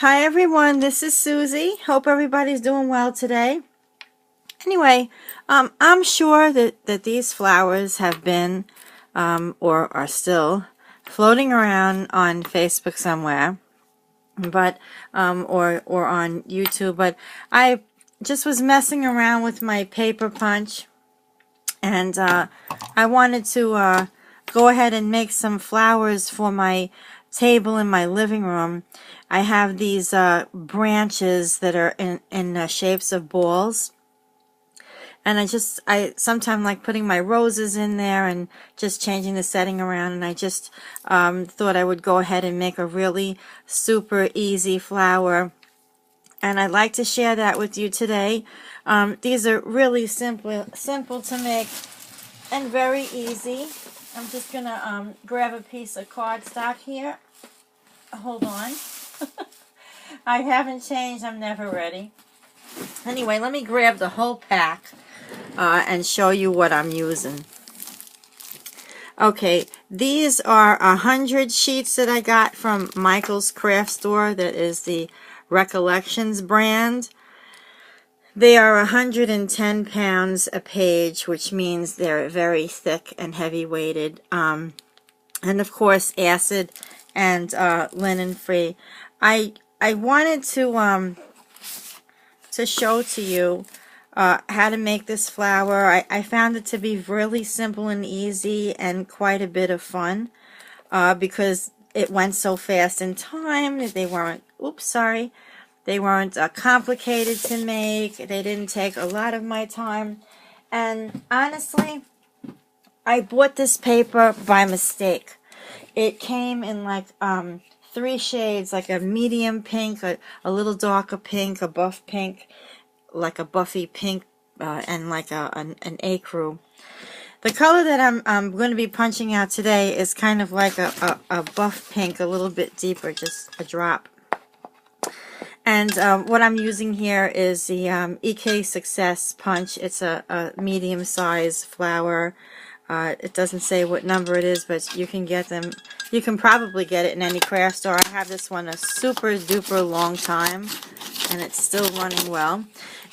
Hi everyone, this is Susie. Hope everybody's doing well today. Anyway, I'm sure that these flowers have been or are still floating around on Facebook somewhere, but or on YouTube. But I just was messing around with my paper punch, and I wanted to go ahead and make some flowers for my table in my living room. I have these branches that are in shapes of balls, and I sometimes like putting my roses in there and just changing the setting around, and I just thought I would go ahead and make a really super easy flower, and I'd like to share that with you today. These are really simple to make and very easy. I'm just gonna grab a piece of cardstock here. Hold on. I haven't changed. I'm never ready. Anyway, let me grab the whole pack and show you what I'm using. Okay, these are 100 sheets that I got from Michael's craft store. That is the Recollections brand. They are 110 pounds a page, which means they're very thick and heavy weighted. And of course, acid and linen free. I wanted to show to you how to make this flower. I found it to be really simple and easy and quite a bit of fun because it went so fast in time. They weren't, they weren't complicated to make. They didn't take a lot of my time. And honestly, I bought this paper by mistake. It came in like 3 shades, like a medium pink, a little darker pink, a buff pink, like a buffy pink, and like an ecru. The color that I'm going to be punching out today is kind of like a buff pink, a little bit deeper, just a drop. And what I'm using here is the EK Success punch. It's a medium size flower. It doesn't say what number it is, but you can get them. You can probably get it in any craft store. I have this one a super duper long time, and it's still running well.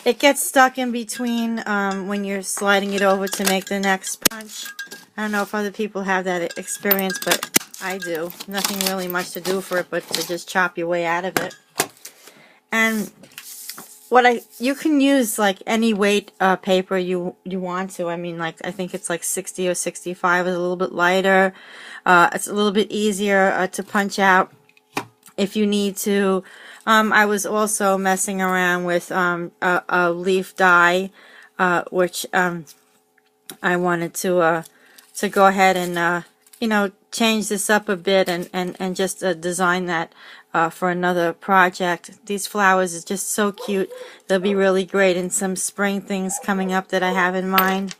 It gets stuck in between when you're sliding it over to make the next punch. I don't know if other people have that experience, but I do. Nothing really much to do for it but to just chop your way out of it. And you can use like any weight paper you want to. I mean, like, I think it's like 60 or 65. It's a little bit lighter. It's a little bit easier to punch out if you need to. I was also messing around with a leaf die, which I wanted to go ahead and you know, change this up a bit and just design that for another project. These flowers are just so cute. They'll be really great in some spring things coming up that I have in mind.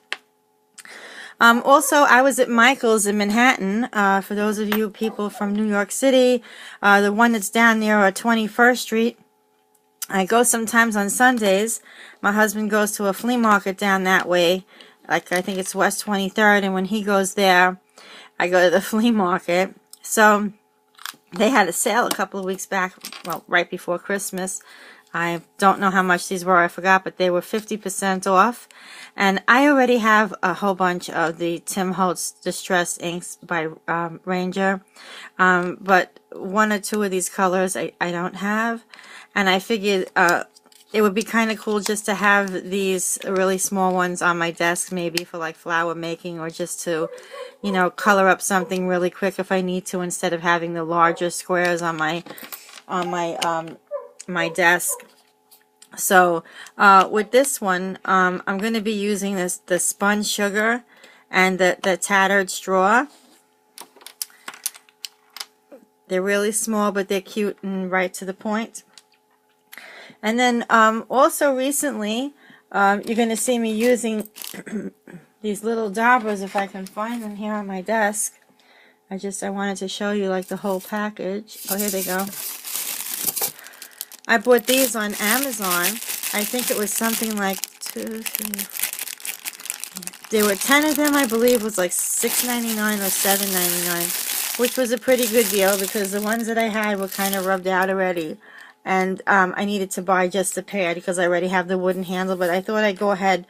Also, I was at Michael's in Manhattan. For those of you people from New York City, the one that's down near 21st Street. I go sometimes on Sundays. My husband goes to a flea market down that way. Like, I think it's West 23rd, and when he goes there, I go to the flea market. So they had a sale a couple of weeks back, well, right before Christmas. I don't know how much these were, I forgot, but they were 50% off. And I already have a whole bunch of the Tim Holtz Distress Inks by Ranger. But 1 or 2 of these colors I don't have. And I figured it would be kind of cool just to have these really small ones on my desk, maybe for like flower making, or just to, you know, color up something really quick if I need to, instead of having the larger squares on my my desk. So with this one, I'm going to be using the spun sugar and the tattered straw. They're really small, but they're cute and right to the point. And then also recently, you're going to see me using these little daubers, if I can find them here on my desk. I wanted to show you like the whole package. Oh, here they go. I bought these on Amazon. I think it was something like 2, 3. There were 10 of them, I believe. It was like $6.99 or $7.99, which was a pretty good deal because the ones that I had were kind of rubbed out already. and I needed to buy just a pad because I already have the wooden handle, but I thought I'd go ahead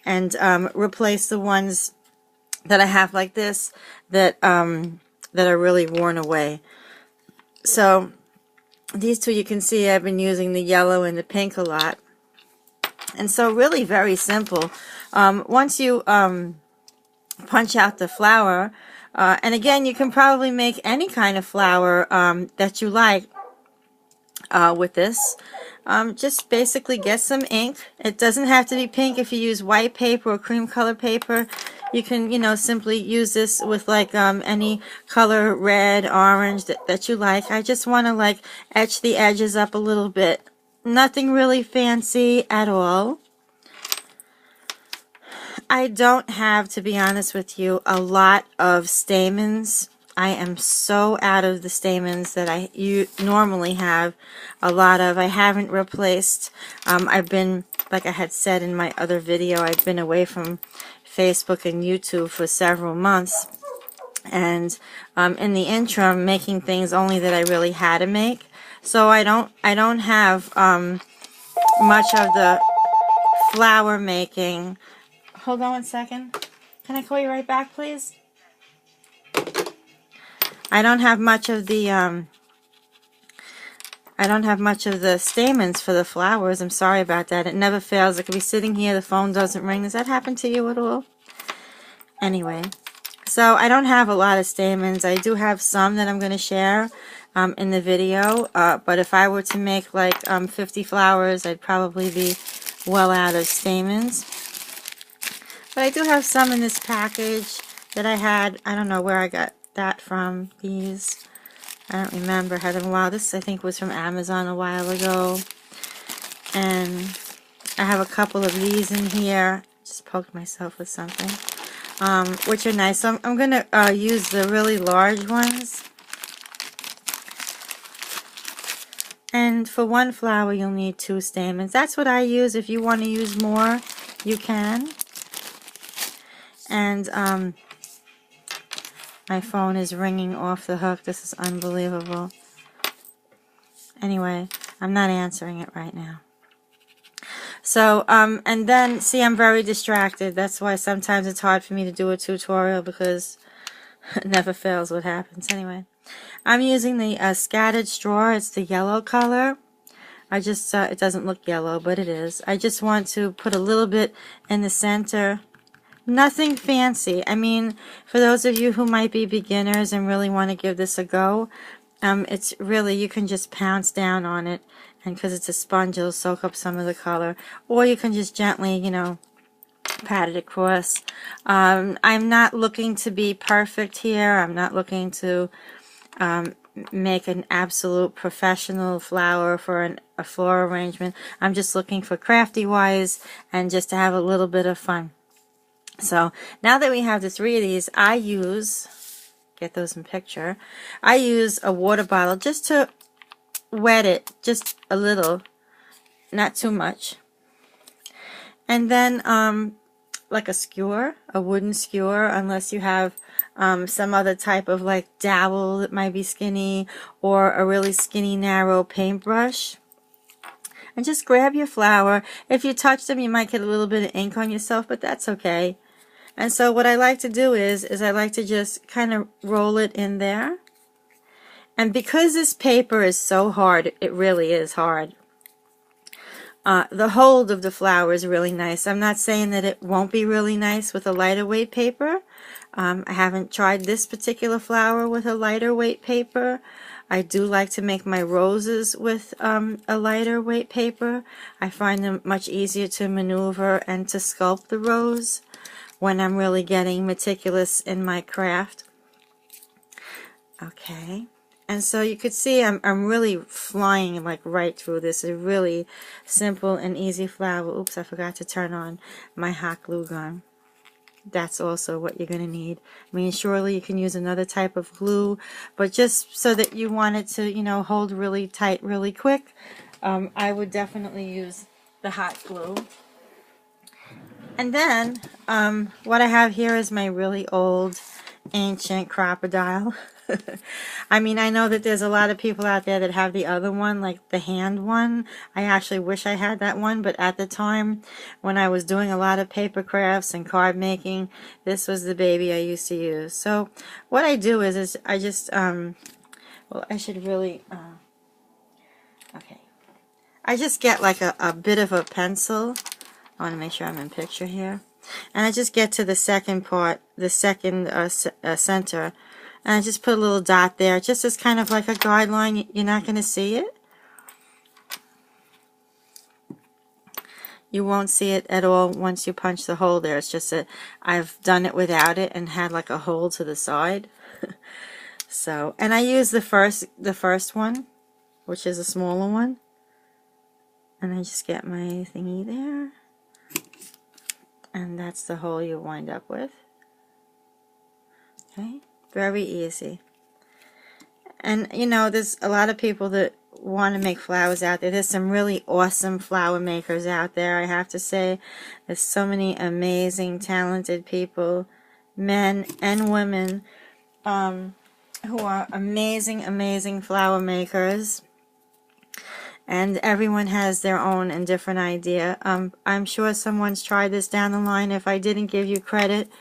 and replace the ones that I have like this that that are really worn away. So these two, you can see I've been using the yellow and the pink a lot. And so really very simple. Once you punch out the flower, and again, you can probably make any kind of flower that you like with this. Just basically get some ink. It doesn't have to be pink. If you use white paper or cream color paper, you can, you know, simply use this with like any color, red, orange that you like. I just want to like etch the edges up a little bit. Nothing really fancy at all. I don't have, to be honest with you, a lot of Stamens. I am so out of the Stamens that you normally have a lot of. I haven't replaced. I've been, like I had said in my other video, I've been away from Facebook and YouTube for several months. And in the interim, making things only that I really had to make. So I don't have much of the flower making. Hold on one second. Can I call you right back, please? I don't have much of the stamens for the flowers. I'm sorry about that. It never fails. It could be sitting here, the phone doesn't ring. Does that happen to you at all? Anyway, so I don't have a lot of stamens. I do have some that I'm going to share in the video, but if I were to make like 50 flowers, I'd probably be well out of stamens. But I do have some in this package that I had. I don't know where I got that from. These, I don't remember. I had them a while. This I think was from Amazon a while ago. And I have a couple of these in here. Just poked myself with something, which are nice. So I'm going to use the really large ones. And for one flower, you'll need 2 stamens. That's what I use. If you want to use more, you can. And my phone is ringing off the hook. This is unbelievable. Anyway, I'm not answering it right now. So, and then, see, I'm very distracted. That's why sometimes it's hard for me to do a tutorial, because it never fails what happens. Anyway, I'm using the scattered straw. It's the yellow color. I just, it doesn't look yellow, but it is. I just want to put a little bit in the center. Nothing fancy. I mean, for those of you who might be beginners and really want to give this a go, it's really, you can just pounce down on it, and because it's a sponge, it'll soak up some of the color. Or you can just gently, you know, pat it across. I'm not looking to be perfect here. I'm not looking to make an absolute professional flower for a floral arrangement. I'm just looking for crafty-wise and just to have a little bit of fun. So now that we have the 3 of these, I use, get those in picture, I use a water bottle just to wet it just a little, not too much. And then like a skewer, a wooden skewer, unless you have some other type of like dowel that might be skinny, or a really skinny narrow paintbrush. And just grab your flower. If you touch them, you might get a little bit of ink on yourself, but that's okay. And so what I like to do is I like to just kind of roll it in there. And because this paper is so hard, it really is hard. The hold of the flower is really nice. I'm not saying that it won't be really nice with a lighter weight paper. I haven't tried this particular flower with a lighter weight paper. I do like to make my roses with a lighter weight paper. I find them much easier to maneuver and to sculpt the rose when I'm really getting meticulous in my craft. Okay. And so you could see I'm really flying like right through this. A really simple and easy flower. Oops, I forgot to turn on my hot glue gun. That's also what you're going to need. I mean, surely you can use another type of glue, but just so that you want it to, you know, hold really tight really quick, I would definitely use the hot glue. And then what I have here is my really old ancient crocodile. I mean, I know that there's a lot of people out there that have the other one, like the hand one. I actually wish I had that one, but at the time when I was doing a lot of paper crafts and card making, this was the baby I used to use. So what I do is I just, well, I should really, okay. I just get like a bit of a pencil. I want to make sure I'm in picture here. And I just get to the second part, the second center, and I just put a little dot there, just as kind of like a guideline. You're not going to see it. You won't see it at all once you punch the hole there. It's just that I've done it without it and had like a hole to the side. So, and I use the first one, which is a smaller one. And I just get my thingy there. And that's the hole you wind up with. Okay, very easy. And you know, there's a lot of people that want to make flowers out there. There's some really awesome flower makers out there, I have to say. There's so many amazing, talented people, men and women, who are amazing, amazing flower makers. And everyone has their own and different idea. I'm sure someone's tried this down the line. If I didn't give you credit,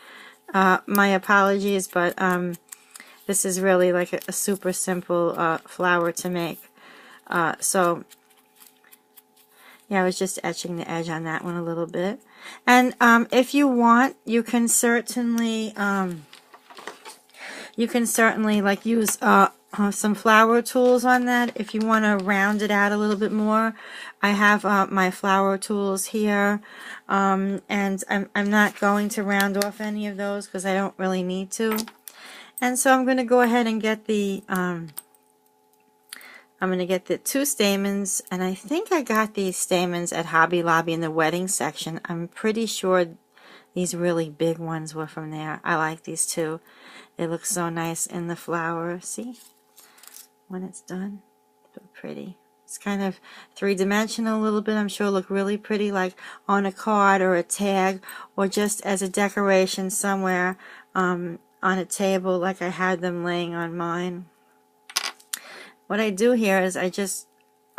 my apologies, but this is really like a super simple flower to make. So, yeah, I was just etching the edge on that one a little bit. And if you want, you can certainly like use some flower tools on that if you want to round it out a little bit more. I have my flower tools here, and I'm not going to round off any of those because I don't really need to. And so I'm going to go ahead and get the two stamens, and I think I got these stamens at Hobby Lobby in the wedding section. I'm pretty sure these really big ones were from there. I like these too. They look so nice in the flower. See? When it's done, so pretty. It's kind of three-dimensional a little bit. I'm sure it'll look really pretty like on a card or a tag or just as a decoration somewhere on a table like I had them laying on mine. What I do here is I just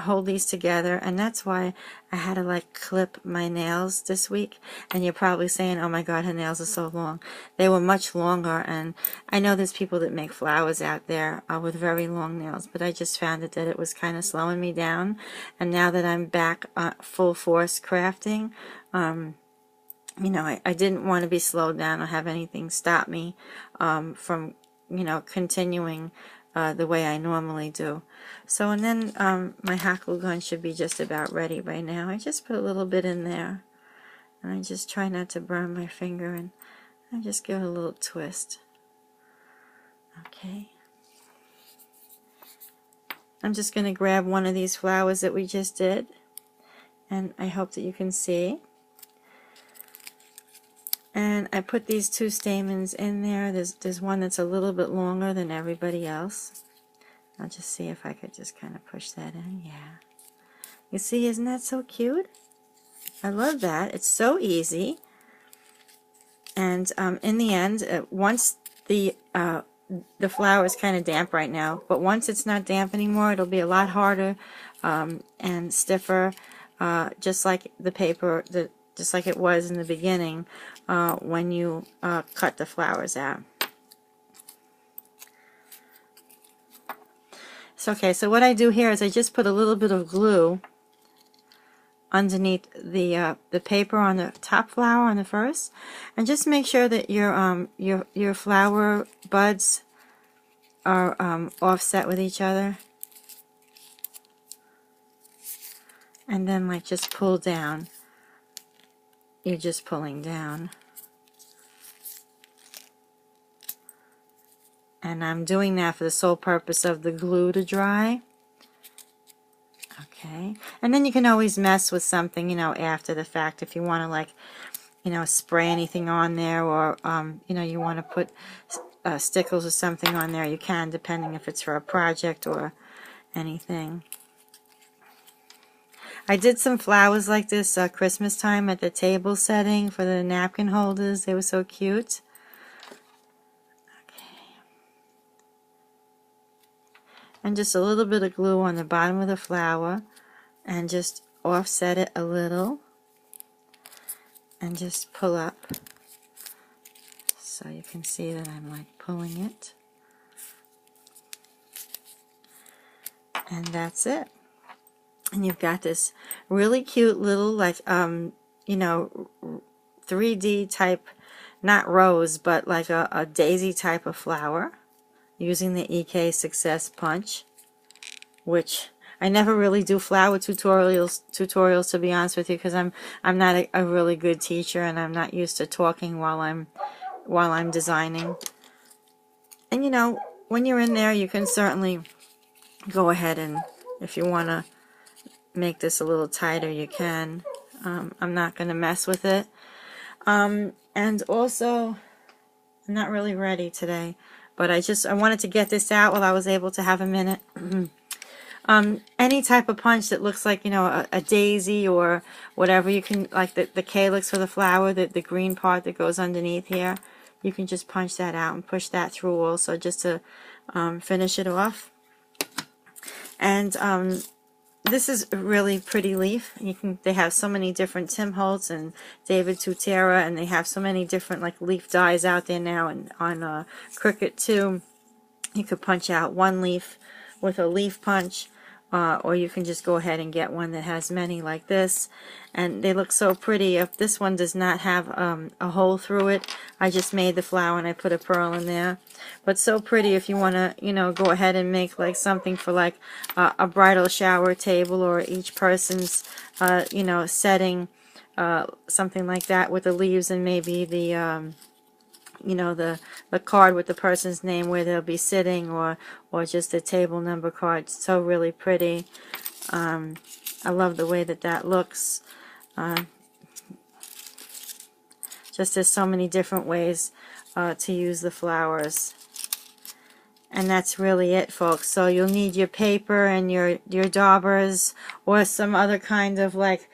hold these together, and that's why I had to like clip my nails this week. And you're probably saying, oh my god, her nails are so long. They were much longer, and I know there's people that make flowers out there with very long nails, but I just found that it was kind of slowing me down. And now that I'm back full force crafting, you know, I didn't want to be slowed down or have anything stop me from, you know, continuing the way I normally do. So, and then my hot glue gun should be just about ready by now. I just put a little bit in there, and I just try not to burn my finger, and I just give it a little twist. Okay. I'm just going to grab one of these flowers that we just did, and I hope that you can see. And I put these two stamens in there. There's one that's a little bit longer than everybody else. I'll just see if I could just kind of push that in. Yeah. You see, isn't that so cute? I love that. It's so easy. And in the end, once the flower is kind of damp right now, but once it's not damp anymore, it'll be a lot harder and stiffer, just like the paper, just like it was in the beginning when you cut the flowers out. So, okay, so what I do here is I just put a little bit of glue underneath the paper on the top flower on the first, and just make sure that your flower buds are offset with each other, and then like just pull down. You're just pulling down. And I'm doing that for the sole purpose of the glue to dry. Okay. And then you can always mess with something, you know, after the fact if you want to, like, you know, spray anything on there, or, you know, you want to put stickles or something on there, you can, depending if it's for a project or anything. I did some flowers like this Christmas time at the table setting for the napkin holders. They were so cute. Okay. and just a little bit of glue on the bottom of the flower, and just offset it a little, and just pull up so you can see that I'm like pulling it, and that's it. And you've got this really cute little, like, you know, 3D type, not rose, but like a daisy type of flower, using the EK Success Punch, which I never really do flower tutorials to be honest with you, because I'm not a really good teacher, and I'm not used to talking while I'm designing. And you know, when you're in there, you can certainly go ahead and, if you want to make this a little tighter, you can. I'm not going to mess with it. And also, I'm not really ready today, but I wanted to get this out while I was able to have a minute. Any type of punch that looks like, you know, a daisy or whatever, you can, like the calyx for the flower, the green part that goes underneath here, you can just punch that out and push that through also, just to finish it off. And this is a really pretty leaf. They have so many different Tim Holtz and David Tutera, and they have so many different like leaf dyes out there now, and on Cricut too. You could punch out one leaf with a leaf punch, or you can just go ahead and get one that has many like this, and they look so pretty. If this one does not have a hole through it, I just made the flower and I put a pearl in there. But so pretty if you want to, you know, go ahead and make like something for like a bridal shower table, or each person's, you know, setting, something like that with the leaves, and maybe the you know, the card with the person's name where they'll be sitting, or just a table number card. So really pretty. I love the way that looks. Just there's so many different ways to use the flowers. And that's really it, folks. So you'll need your paper and your daubers, or some other kind of like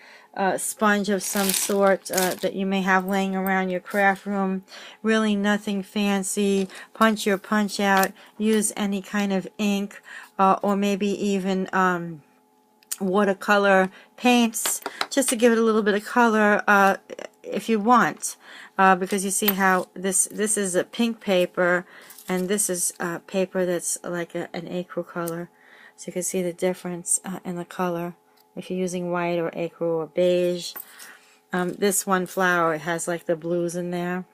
sponge of some sort that you may have laying around your craft room. Really nothing fancy. Punch your punch out. Use any kind of ink, or maybe even watercolor paints, just to give it a little bit of color if you want. Because you see how this is a pink paper, and this is paper that's like an acro color. So you can see the difference in the color if you're using white or acro or beige. This one flower has like the blues in there.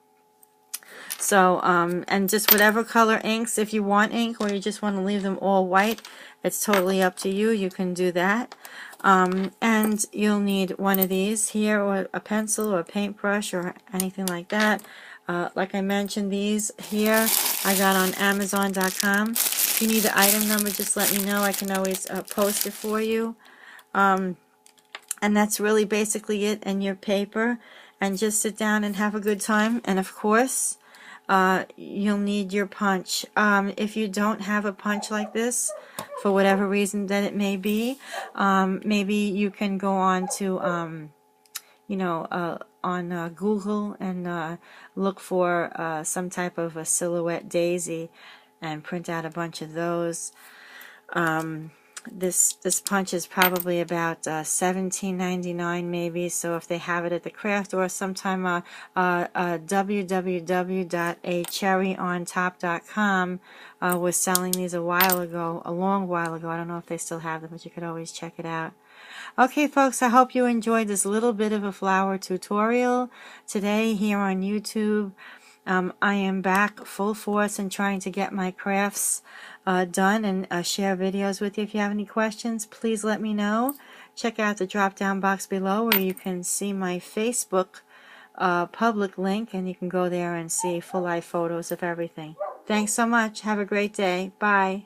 So, and just whatever color inks, if you want ink or you just want to leave them all white, it's totally up to you. You can do that. And you'll need one of these here, or a pencil or a paintbrush or anything like that. Like I mentioned, these here I got on Amazon.com. If you need the item number, just let me know. I can always post it for you. And that's really basically it, and your paper. And just sit down and have a good time. And of course, you'll need your punch. If you don't have a punch like this, for whatever reason that it may be, maybe you can go on to, you know, on Google and look for some type of a silhouette daisy and print out a bunch of those. This punch is probably about $17.99 maybe, so if they have it at the craft store sometime, www.acherryontop.com was selling these a long while ago. I don't know if they still have them, but you could always check it out. Okay, folks, I hope you enjoyed this little bit of a flower tutorial today here on YouTube. I am back full force and trying to get my crafts done and share videos with you. If you have any questions, please let me know. Check out the drop down box below where you can see my Facebook public link, and you can go there and see full life photos of everything. Thanks so much. Have a great day. Bye.